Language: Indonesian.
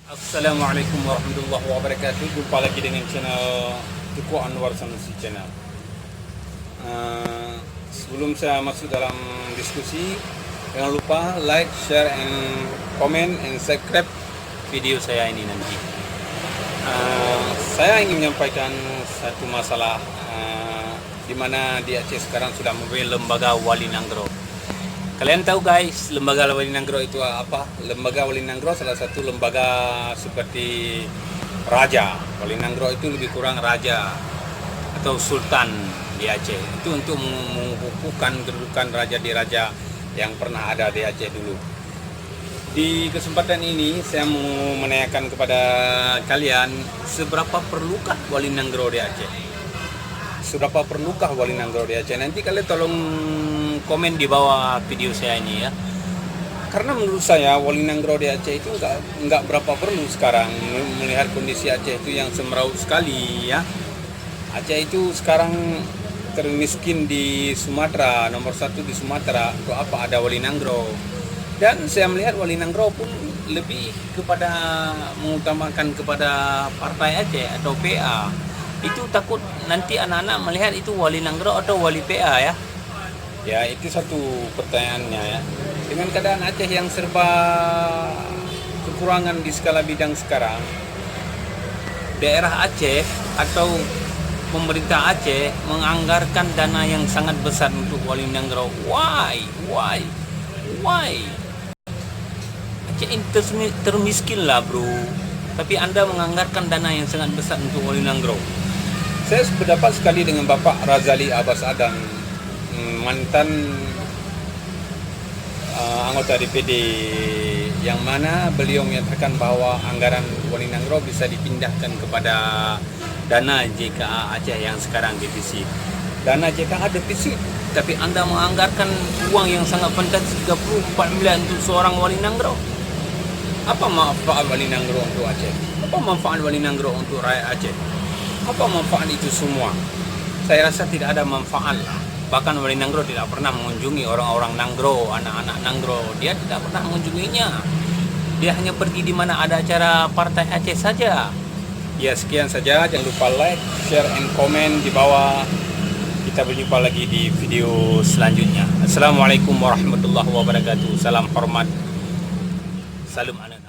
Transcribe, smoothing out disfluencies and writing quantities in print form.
Assalamualaikum warahmatullahi wabarakatuh. Jumpa lagi dengan channel Tuku Anwar Sanusi Channel. Sebelum saya masuk dalam diskusi, jangan lupa like, share, and comment, and subscribe video saya ini nanti. Saya ingin menyampaikan satu masalah di mana di Aceh sekarang sudah mempunyai lembaga Wali Nanggro. Kalian tahu guys, lembaga Wali Nanggro itu apa? Lembaga Wali Nanggro salah satu lembaga seperti raja. Wali Nanggro itu lebih kurang raja atau sultan di Aceh. Itu untuk mengukuhkan kedudukan raja di raja yang pernah ada di Aceh dulu. Di kesempatan ini saya mau menanyakan kepada kalian, seberapa perlukah Wali Nanggro di Aceh? Seberapa perlukah Wali Nanggro di Aceh? Nanti kalian tolong komen di bawah video saya ini ya. Karena menurut saya Wali Nanggro di Aceh itu nggak berapa perlu sekarang, melihat kondisi Aceh itu yang semeraut sekali ya. Aceh itu sekarang termiskin di Sumatera, nomor 1 di Sumatera. Untuk apa ada Wali Nanggro? Dan saya melihat Wali Nanggro pun lebih kepada mengutamakan kepada partai Aceh atau PA. Itu takut nanti anak-anak melihat itu Wali Nanggro atau Wali PA ya. Ya, itu satu pertanyaannya ya. Dengan keadaan Aceh yang serba kekurangan di skala bidang sekarang, daerah Aceh atau pemerintah Aceh menganggarkan dana yang sangat besar untuk Wali Nanggro. Why? Aceh ini termiskin lah bro. Tapi Anda menganggarkan dana yang sangat besar untuk Wali Nanggro. Saya berdapat sekali dengan Bapak Razali Abbas Adam, mantan anggota DPD, yang mana beliau menyatakan bahwa anggaran Wali Nanggro bisa dipindahkan kepada dana JKA Aceh yang sekarang defisit. Dana JKA defisit, tapi Anda menganggarkan uang yang sangat fantastis 34 miliar untuk seorang Wali Nanggro. Apa manfaat Wali Nanggro untuk Aceh? Apa manfaat Wali Nanggro untuk rakyat Aceh? Apa manfaat itu semua? Saya rasa tidak ada manfaat. Bahkan Wali Nanggro tidak pernah mengunjungi orang-orang Nanggro, anak-anak Nanggro. Dia tidak pernah mengunjunginya. Dia hanya pergi di mana ada acara partai Aceh saja. Ya, sekian saja. Jangan lupa like, share, and comment di bawah. Kita berjumpa lagi di video selanjutnya. Assalamualaikum warahmatullahi wabarakatuh. Salam hormat. Salam anak.